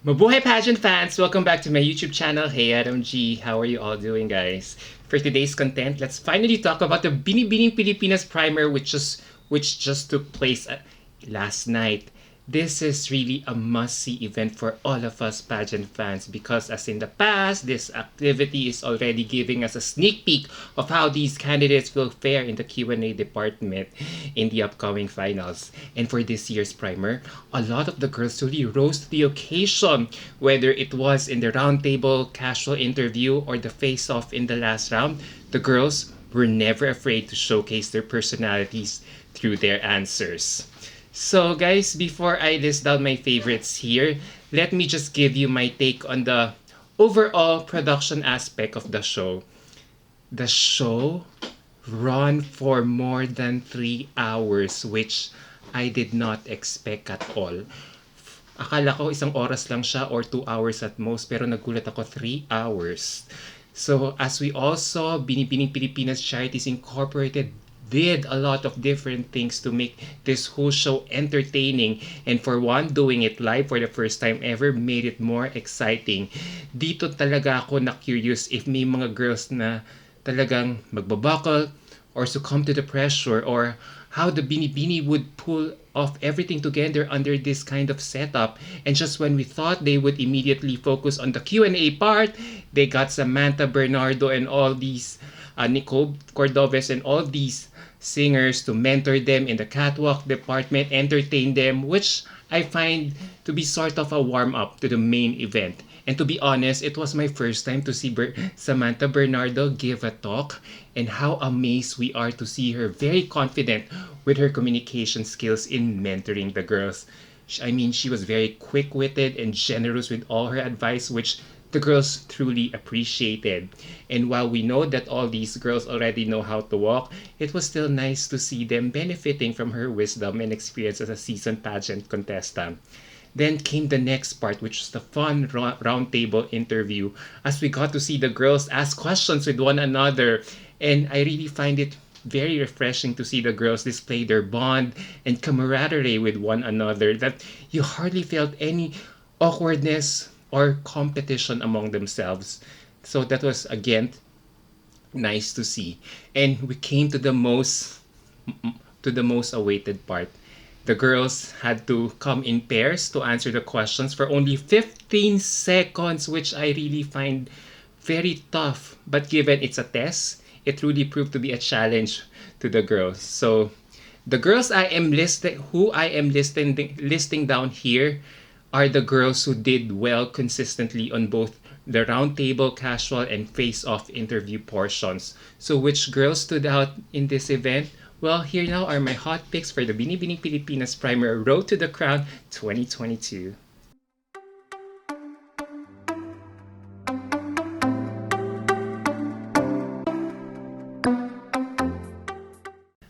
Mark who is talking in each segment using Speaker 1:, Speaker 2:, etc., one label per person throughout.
Speaker 1: Mabuhay pageant fans! Welcome back to my YouTube channel. Hey Adam G, how are you all doing, guys? For today's content, let's finally talk about the Binibining Pilipinas primer which just took place last night. This is really a must-see event for all of us pageant fans because as in the past, this activity is already giving us a sneak peek of how these candidates will fare in the Q&A department in the upcoming finals. And for this year's primer, a lot of the girls really rose to the occasion, whether it was in the roundtable casual interview or the face-off in the last round. The girls were never afraid to showcase their personalities through their answers. So guys, before I list down my favorites here, let me just give you my take on the overall production aspect of the show. The show ran for more than 3 hours, which I did not expect at all. Akala ko isang oras lang siya or 2 hours at most, pero nagulat ako 3 hours. So as we all saw, Binibining Pilipinas Charities Incorporated did a lot of different things to make this whole show entertaining, and for one, doing it live for the first time ever made it more exciting. Dito talaga ako na curious if may mga girls na talagang magbabuckle or succumb to the pressure, or how the Binibini would pull off everything together under this kind of setup. And just when we thought they would immediately focus on the Q&A part, they got Samantha Bernardo and all these Nicole Cordoves and all these singers to mentor them in the catwalk department, entertain them, which I find to be sort of a warm-up to the main event. And to be honest, it was my first time to see Samantha Bernardo give a talk, and how amazed we are to see her very confident with her communication skills in mentoring the girls. I mean, she was very quick-witted and generous with all her advice, which the girls truly appreciated. And while we know that all these girls already know how to walk, it was still nice to see them benefiting from her wisdom and experience as a seasoned pageant contestant. Then came the next part, which was the fun roundtable interview, as we got to see the girls ask questions with one another. And I really find it very refreshing to see the girls display their bond and camaraderie with one another, that you hardly felt any awkwardness or competition among themselves. So that was again nice to see. And we came to the most awaited part. The girls had to come in pairs to answer the questions for only 15 seconds, which I really find very tough. But given it's a test, it really proved to be a challenge to the girls. So the girls who I am listing down here are the girls who did well consistently on both the roundtable, casual, and face-off interview portions. So which girls stood out in this event? Well, here now are my hot picks for the Binibining Pilipinas Primer Road to the Crown 2022.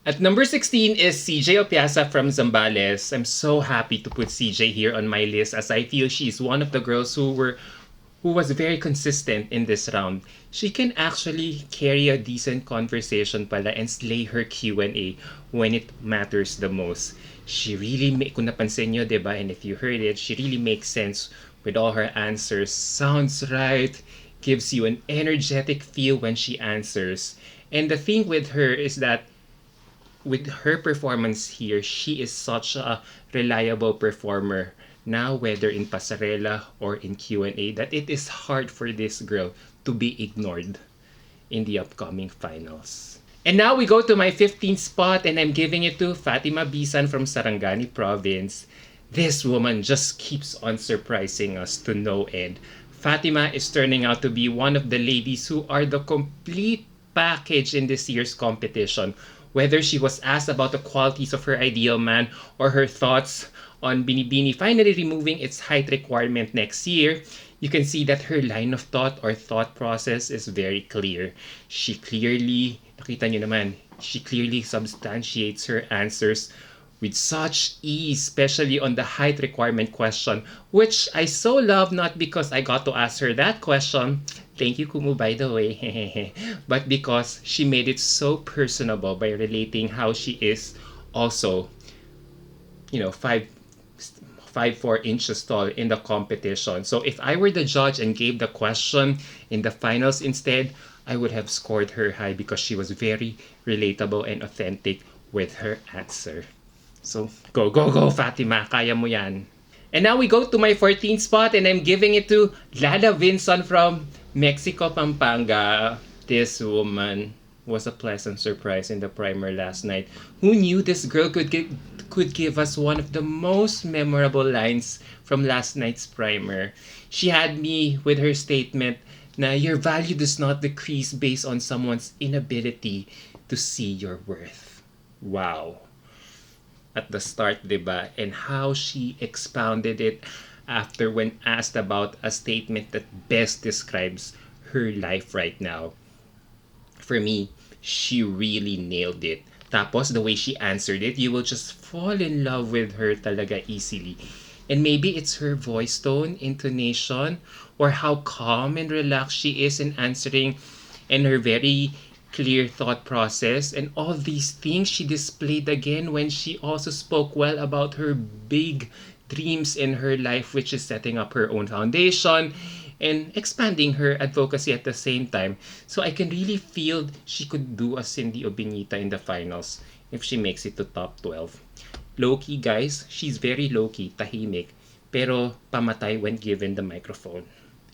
Speaker 1: At number 16 is CJ O Piazza from Zambales. I'm so happy to put CJ here on my list, as I feel she's one of the girls who was very consistent in this round. She can actually carry a decent conversation pala and slay her Q&A when it matters the most. She really kung napansin nyo, diba? And if you heard it, she really makes sense with all her answers. Sounds right, gives you an energetic feel when she answers. And the thing with her is that with her performance here, she is such a reliable performer now, whether in pasarela or in Q&A, that it is hard for this girl to be ignored in the upcoming finals. And now we go to my 15th spot, and I'm giving it to Fatima Bison from Sarangani Province. This woman just keeps on surprising us to no end. Fatima is turning out to be one of the ladies who are the complete package in this year's competition. Whether she was asked about the qualities of her ideal man or her thoughts on Binibini finally removing its height requirement next year, you can see that her line of thought or thought process is very clear. She clearly substantiates her answers with such ease, especially on the height requirement question, which I so love, not because I got to ask her that question, thank you Kumu by the way, but because she made it so personable by relating how she is also, 5 5'4" inches tall in the competition. So if I were the judge and gave the question in the finals instead, I would have scored her high because she was very relatable and authentic with her answer. So go, go, go, Fatima. Kaya mo yan. And now we go to my 14th spot, and I'm giving it to Laila Vincent from Mexico, Pampanga. This woman was a pleasant surprise in the primer last night. Who knew this girl could give us one of the most memorable lines from last night's primer? She had me with her statement na your value does not decrease based on someone's inability to see your worth. Wow. At the start, diba? And how she expounded it after when asked about a statement that best describes her life right now. For me, she really nailed it. Tapos, the way she answered it, you will just fall in love with her talaga easily. And maybe it's her voice tone, intonation, or how calm and relaxed she is in answering, and her very clear thought process, and all these things she displayed again when she also spoke well about her big dreams in her life, which is setting up her own foundation and expanding her advocacy at the same time. So I can really feel she could do a Cindy Obenita in the finals if she makes it to top 12. Low-key, guys, she's very low-key, tahimik, pero pamatay when given the microphone.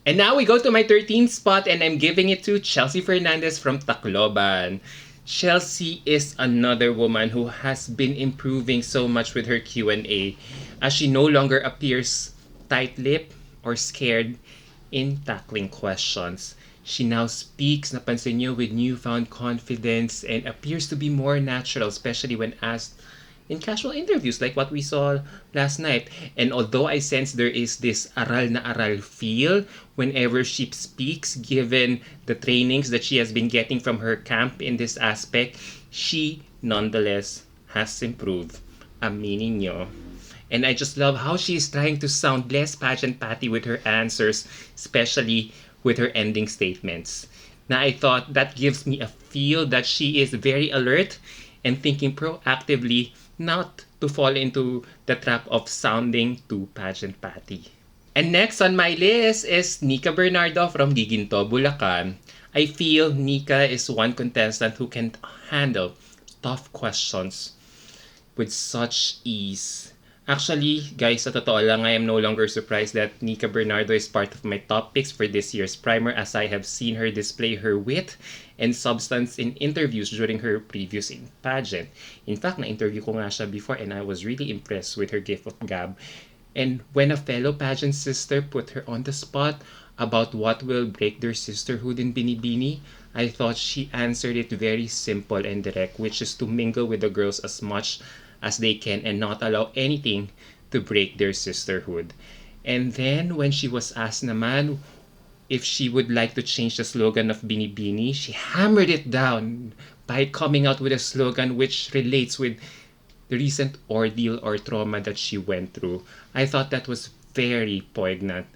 Speaker 1: And now we go to my 13th spot, and I'm giving it to Chelsea Fernandez from Tacloban. Chelsea is another woman who has been improving so much with her Q&A, as she no longer appears tight-lipped or scared in tackling questions. She now speaks, napansin niyo, with newfound confidence and appears to be more natural, especially when asked in casual interviews like what we saw last night. And although I sense there is this aral na aral feel whenever she speaks, given the trainings that she has been getting from her camp in this aspect, she nonetheless has improved. Aminin nyo. And I just love how she is trying to sound less pageant patty with her answers, especially with her ending statements. Now I thought that gives me a feel that she is very alert and thinking proactively, not to fall into the trap of sounding too pageant patty. And next on my list is Nica Bernardo from Giginto, Bulacan. I feel Nica is one contestant who can handle tough questions with such ease. Actually, guys, sa totoo lang, I am no longer surprised that Nica Bernardo is part of my top picks for this year's primer, as I have seen her display her wit and substance in interviews during her previous pageant. In fact, na-interview ko nga siya before, and I was really impressed with her gift of gab. And when a fellow pageant sister put her on the spot about what will break their sisterhood in Binibini, I thought she answered it very simple and direct, which is to mingle with the girls as much as they can and not allow anything to break their sisterhood. And then when she was asked naman if she would like to change the slogan of Binibini, she hammered it down by coming out with a slogan which relates with the recent ordeal or trauma that she went through. I thought that was very poignant.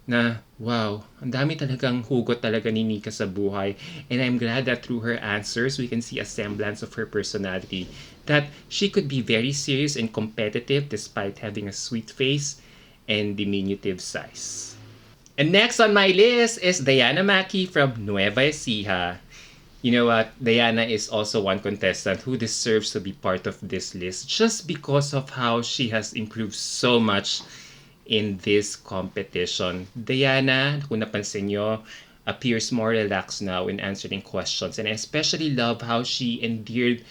Speaker 1: Na, wow, ang dami talagang hugot talaga ni Nica sa buhay. And I'm glad that through her answers, we can see a semblance of her personality. That she could be very serious and competitive despite having a sweet face and diminutive size. And next on my list is Diana Macie from Nueva Ecija. You know what? Diana is also one contestant who deserves to be part of this list just because of how she has improved so much in this competition. Diana, kung napansin nyo, appears more relaxed now in answering questions. And I especially love how she endeared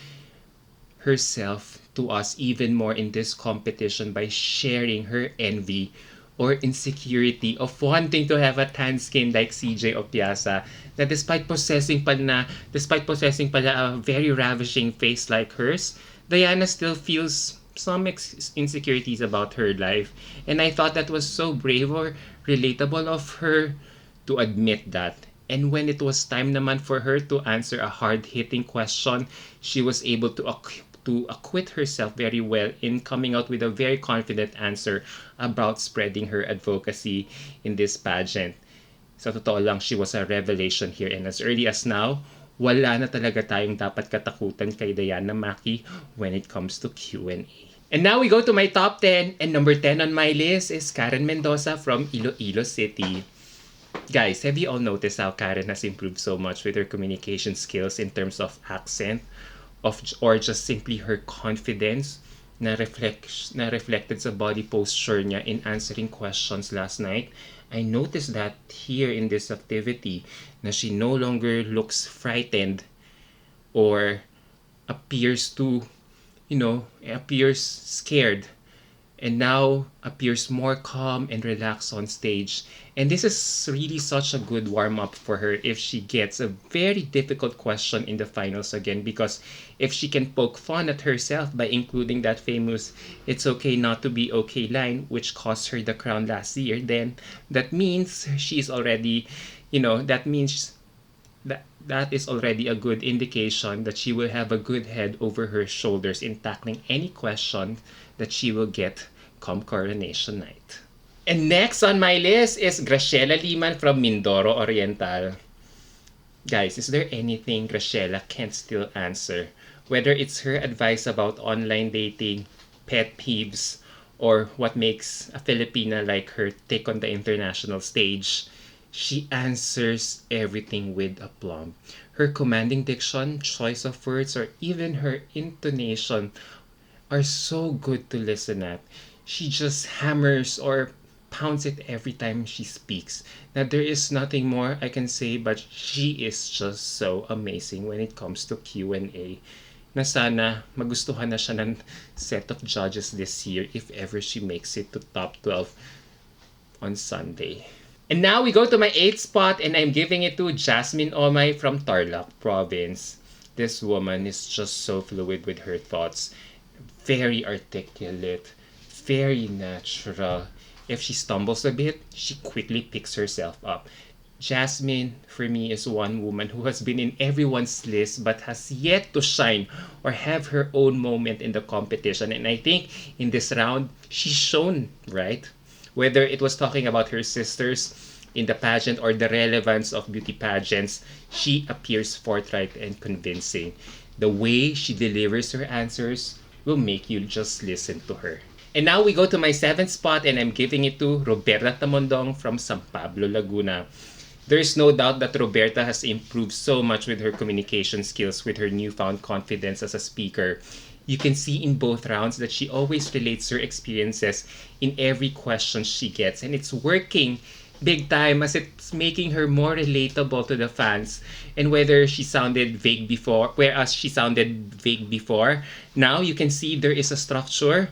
Speaker 1: herself to us even more in this competition by sharing her envy or insecurity of wanting to have a tan skin like CJ O Piazza, that despite possessing pala a very ravishing face like hers, Diana still feels some insecurities about her life. And I thought that was so brave or relatable of her to admit that. And when it was time naman for her to answer a hard-hitting question, she was able to acquit herself very well in coming out with a very confident answer about spreading her advocacy in this pageant. Sa totoo lang, she was a revelation here. And as early as now, wala na talaga tayong dapat katakutan kay Diana Macie when it comes to Q&A. And now we go to my top 10. And number 10 on my list is Karen Mendoza from Iloilo City. Guys, have you all noticed how Karen has improved so much with her communication skills in terms of accent, or just simply her confidence na reflected sa body posture niya in answering questions last night? I noticed that here in this activity na she no longer looks frightened or appears to, appears scared, and now appears more calm and relaxed on stage. And this is really such a good warm up for her if she gets a very difficult question in the finals again. Because if she can poke fun at herself by including that famous "it's okay not to be okay" line, which cost her the crown last year, then that means she's already, that means that is already a good indication that she will have a good head over her shoulders in tackling any question that she will get come coronation night. And next on my list is Graciela Liman from Mindoro Oriental. Guys, is there anything Graciela can't still answer? Whether it's her advice about online dating, pet peeves, or what makes a Filipina like her tick on the international stage, she answers everything with aplomb. Her commanding diction, choice of words, or even her intonation are so good to listen at. She just hammers or pounds it every time she speaks. Now, there is nothing more I can say, but she is just so amazing when it comes to Q&A. Na sana magustuhan na siya ng set of judges this year if ever she makes it to top 12 on Sunday. And now we go to my 8th spot, and I'm giving it to Jasmine Ong from Tarlac Province. This woman is just so fluid with her thoughts. Very articulate, very natural. If she stumbles a bit, she quickly picks herself up. Jasmine, for me, is one woman who has been in everyone's list but has yet to shine or have her own moment in the competition. And I think in this round, she's shown, right? Whether it was talking about her sisters in the pageant or the relevance of beauty pageants, she appears forthright and convincing. The way she delivers her answers will make you just listen to her. And now we go to my 7th spot, and I'm giving it to Roberta Tamondong from San Pablo, Laguna. There's no doubt that Roberta has improved so much with her communication skills with her newfound confidence as a speaker. You can see in both rounds that she always relates her experiences in every question she gets, and it's working big time as it's making her more relatable to the fans. And whether she sounded vague before, whereas she sounded vague before, now you can see there is a structure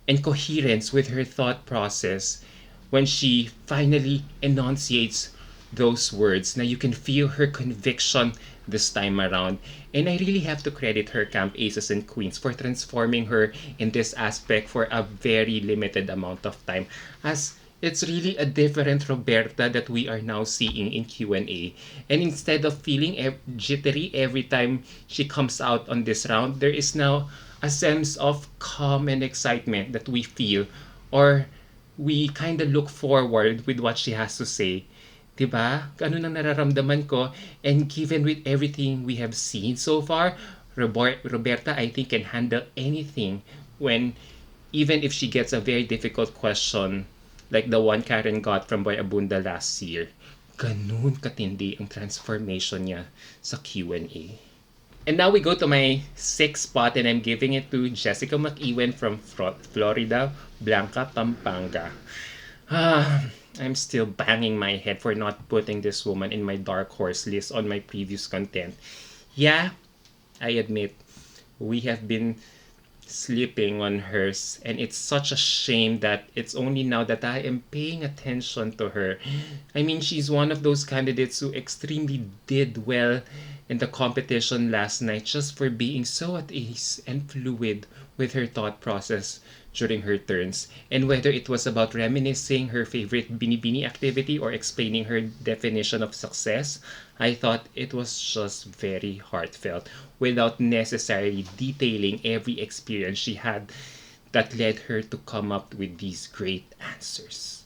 Speaker 1: and coherence with her thought process when she finally enunciates those words. Now you can feel her conviction this time around. And I really have to credit her camp aces and queens for transforming her in this aspect for a very limited amount of time, as it's really a different Roberta that we are now seeing in Q&A. And instead of feeling jittery every time she comes out on this round, there is now a sense of calm and excitement that we feel, or we kind of look forward with what she has to say. Diba? Ganun ang nararamdaman ko. And given with everything we have seen so far, Roberta, I think, can handle anything when, even if she gets a very difficult question, like the one Karen got from Boy Abunda last year. Ganun katindi ang transformation niya sa Q&A. And now we go to my 6th spot, and I'm giving it to Jessica McEwen from Florida, Blanca, Pampanga. I'm still banging my head for not putting this woman in my dark horse list on my previous content. Yeah, I admit, we have been sleeping on hers, and it's such a shame that it's only now that I am paying attention to her. I mean, she's one of those candidates who extremely did well in the competition last night just for being so at ease and fluid with her thought process during her turns. And whether it was about reminiscing her favorite bini-bini activity or explaining her definition of success, I thought it was just very heartfelt without necessarily detailing every experience she had that led her to come up with these great answers.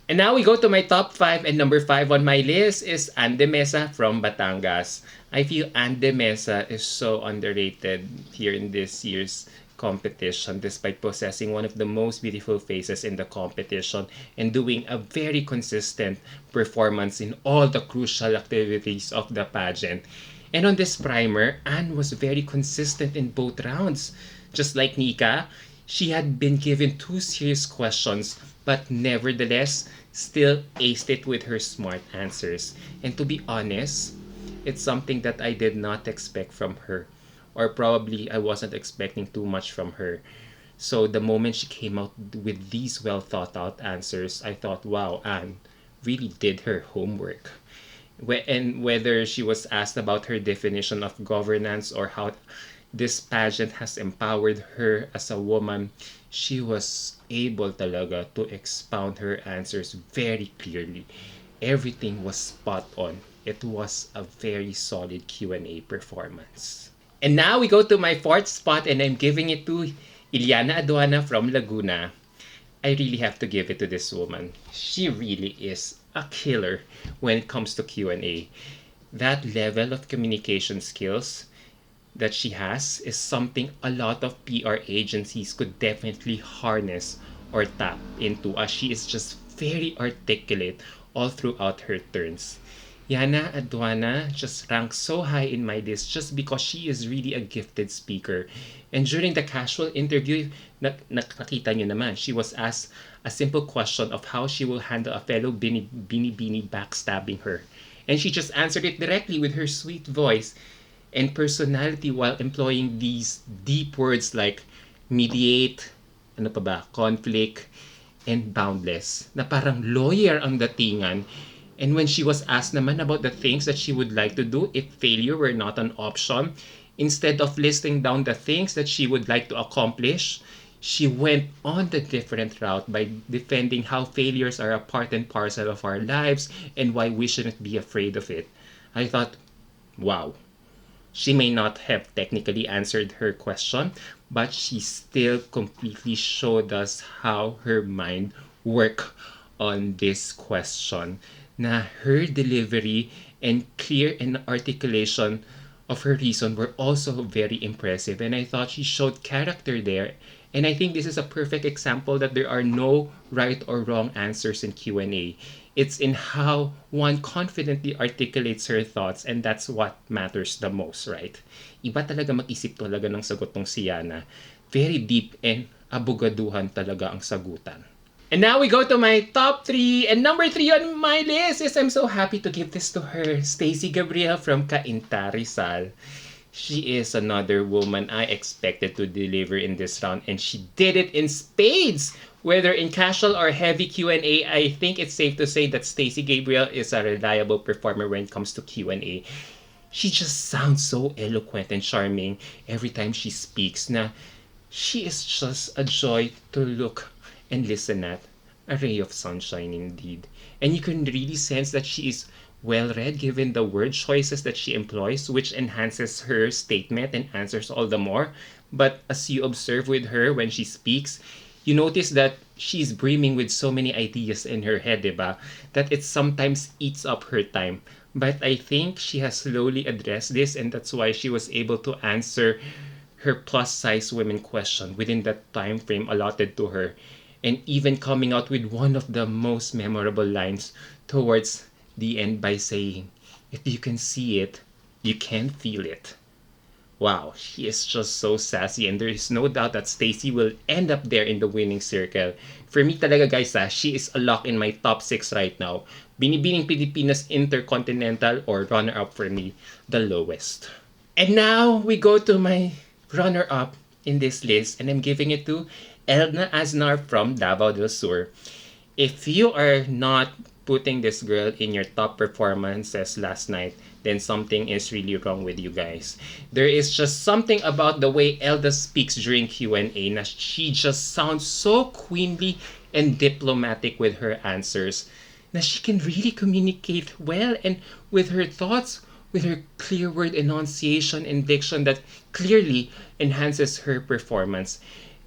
Speaker 1: And now we go to my top 5, and number 5 on my list is Andi Mesa from Batangas. I feel Andi Mesa is so underrated here in this year's competition despite possessing one of the most beautiful faces in the competition and doing a very consistent performance in all the crucial activities of the pageant. And on this primer, Anne was very consistent in both rounds. Just like Nika, she had been given two serious questions, but nevertheless still aced it with her smart answers. And to be honest, it's something that I did not expect from her. Or probably I wasn't expecting too much from her. So the moment she came out with these well thought out answers, I thought, wow, Anne really did her homework. And whether she was asked about her definition of governance or how this pageant has empowered her as a woman, she was able talaga to expound her answers very clearly. Everything was spot on. It was a very solid Q&A performance. And now we go to my fourth spot and I'm giving it to Jana Aduana from Laguna. I really have to give it to this woman. She really is a killer when it comes to Q&A. That level of communication skills that she has is something a lot of PR agencies could definitely harness or tap into, as she is just very articulate all throughout her turns. Jana Aduana just ranks so high in my list just because she is really a gifted speaker. And during the casual interview, nakita nyo naman, she was asked a simple question of how she will handle a fellow bini backstabbing her. And she just answered it directly with her sweet voice and personality while employing these deep words like mediate, ano pa ba, conflict, and boundless. Na parang lawyer ang datingan. And when she was asked naman about the things that she would like to do if failure were not an option, instead of listing down the things that she would like to accomplish, she went on the different route by defending how failures are a part and parcel of our lives and why we shouldn't be afraid of it. I thought, wow. She may not have technically answered her question, but she still completely showed us how her mind worked on this question. Na her delivery and clear and articulation of her reason were also very impressive, and I thought she showed character there. And I think this is a perfect example that there are no right or wrong answers in Q&A. It's in how one confidently articulates her thoughts, and that's what matters the most, right? Iba talaga mag-isip talaga ng sagot ng si Jana. Very deep and abogaduhan talaga ang sagutan. And now we go to my top 3. And number 3 on my list is, I'm so happy to give this to her, Stacey Gabriel from Cainta, Rizal. She is another woman I expected to deliver in this round, and she did it in spades. Whether in casual or heavy Q&A, I think it's safe to say that Stacey Gabriel is a reliable performer when it comes to Q&A. She just sounds so eloquent and charming every time she speaks. Na she is just a joy to look and listen at. A ray of sunshine indeed. And you can really sense that she is well read given the word choices that she employs, which enhances her statement and answers all the more. But as you observe with her when she speaks, you notice that she's brimming with so many ideas in her head, diba? That it sometimes eats up her time. But I think she has slowly addressed this, and that's why she was able to answer her plus size women question within that time frame allotted to her, and even coming out with one of the most memorable lines towards the end by saying, if you can see it, you can feel it. Wow, she is just so sassy, and there is no doubt that Stacey will end up there in the winning circle. For me talaga guys, she is a lock in my top 6 right now. Binibining Pilipinas Intercontinental, or runner-up for me, the lowest. And now we go to my runner-up in this list, and I'm giving it to Elna Aznar from Davao del Sur. If you are not putting this girl in your top performances last night, then something is really wrong with you guys. There is just something about the way Elda speaks during Q&A na she just sounds so queenly and diplomatic with her answers, na she can really communicate well and with her thoughts, with her clear word enunciation and diction that clearly enhances her performance.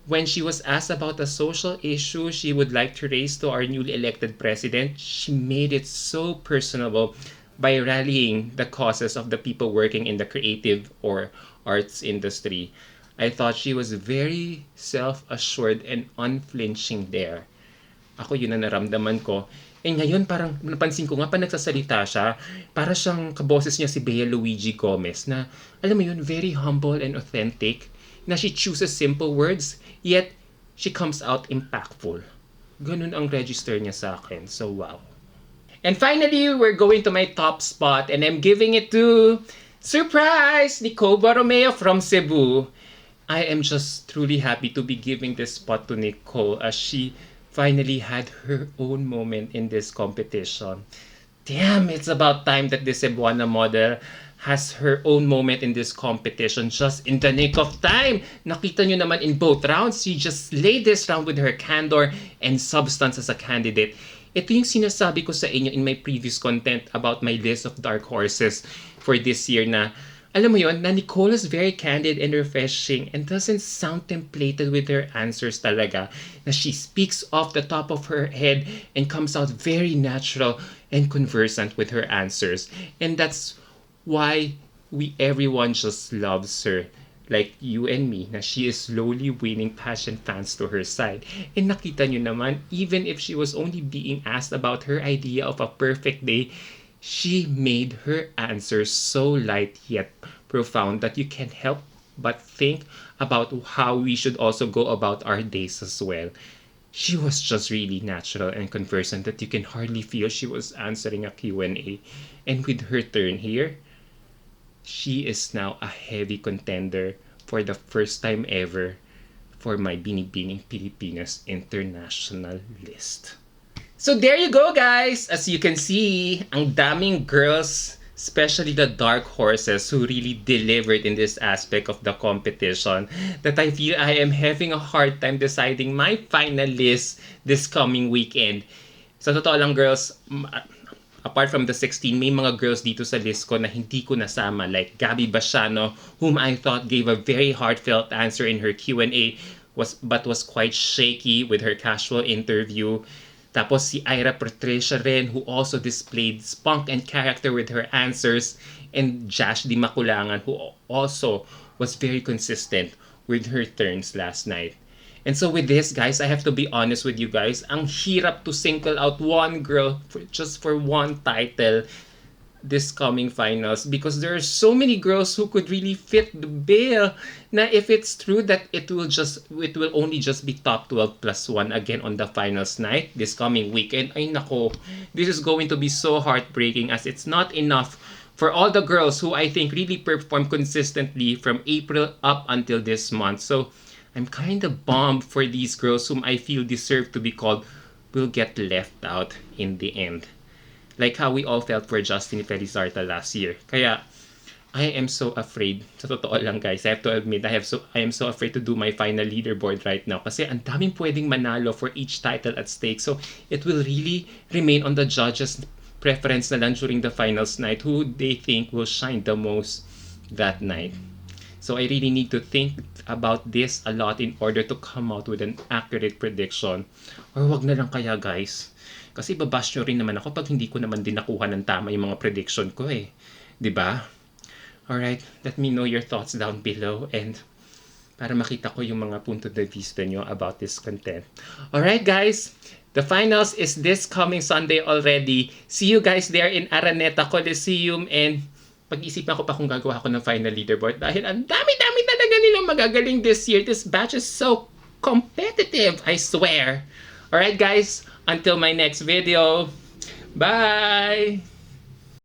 Speaker 1: When she was asked about a social issue she would like to raise to our newly elected president, she made it so personable by rallying the causes of the people working in the creative or arts industry. I thought she was very self-assured and unflinching there. Ako yun na naramdaman ko. Eh ngayon parang napansin ko nga pa nagsasalita siya, para siyang kaboses niya si Bea Luigi Gomez na alam mo yun, very humble and authentic, na she chooses simple words yet she comes out impactful. Ganun ang register niya sa akin. So wow. And finally, we're going to my top spot and I'm giving it to surprise Nicole Barreto from Cebu. I am just truly happy to be giving this spot to Nicole as she finally had her own moment in this competition. Damn, it's about time that this Cebuana model has her own moment in this competition just in the nick of time. Nakita nyo naman in both rounds, she just laid this round with her candor and substance as a candidate. Ito yung sinasabi ko sa inyo in my previous content about my list of dark horses for this year na alam mo yon, na Nicole is very candid and refreshing and doesn't sound templated with her answers talaga. Na she speaks off the top of her head and comes out very natural and conversant with her answers. And that's why everyone just loves her. Like you and me, na she is slowly winning passion fans to her side. And nakita nyo naman, even if she was only being asked about her idea of a perfect day, she made her answers so light yet profound that you can't help but think about how we should also go about our days as well. She was just really natural and conversant that you can hardly feel she was answering a Q&A. And with her turn here, she is now a heavy contender for the first time ever for my Binibining Pilipinas international list. So there you go, guys! As you can see, ang daming girls, especially the dark horses, who really delivered in this aspect of the competition, that I feel I am having a hard time deciding my final list this coming weekend. Sa totoo lang, girls, apart from the 16, may mga girls dito sa list ko na hindi ko nasama, like Gabby Basiano, whom I thought gave a very heartfelt answer in her Q&A, but was quite shaky with her casual interview. Tapos si Ira Patricia rin, who also displayed spunk and character with her answers. And Jash Di Makulangan, who also was very consistent with her turns last night. And so with this, guys, I have to be honest with you guys. Ang hirap to single out one girl just for one title this coming finals, because there are so many girls who could really fit the bill. Na if it's true that it will only just be top 12 plus 1 again on the finals night this coming weekend, ay nako, this is going to be so heartbreaking, as it's not enough for all the girls who I think really perform consistently from April up until this month. So I'm kind of bummed for these girls whom I feel deserve to be called will get left out in the end. Like how we all felt for Justin Felizarta last year. Kaya, I am so afraid. Sa totoo lang, guys, I have to admit, I am so afraid to do my final leaderboard right now. Kasi ang daming pwedeng manalo for each title at stake. So, it will really remain on the judges' preference na lang during the finals night who they think will shine the most that night. So, I really need to think about this a lot in order to come out with an accurate prediction. Or wag na lang kaya, guys. Kasi babash nyo rin naman ako pag hindi ko naman din nakuha ng tama yung mga prediction ko eh. Diba? Alright, let me know your thoughts down below and para makita ko yung mga punto de vista nyo about this content. Alright guys, the finals is this coming Sunday already. See you guys there in Araneta Coliseum, and pag-isipan ko pa kung gagawa ko ng final leaderboard dahil ang dami-dami talaga nilang magagaling this year. This batch is so competitive, I swear. Alright guys, until my next video, bye!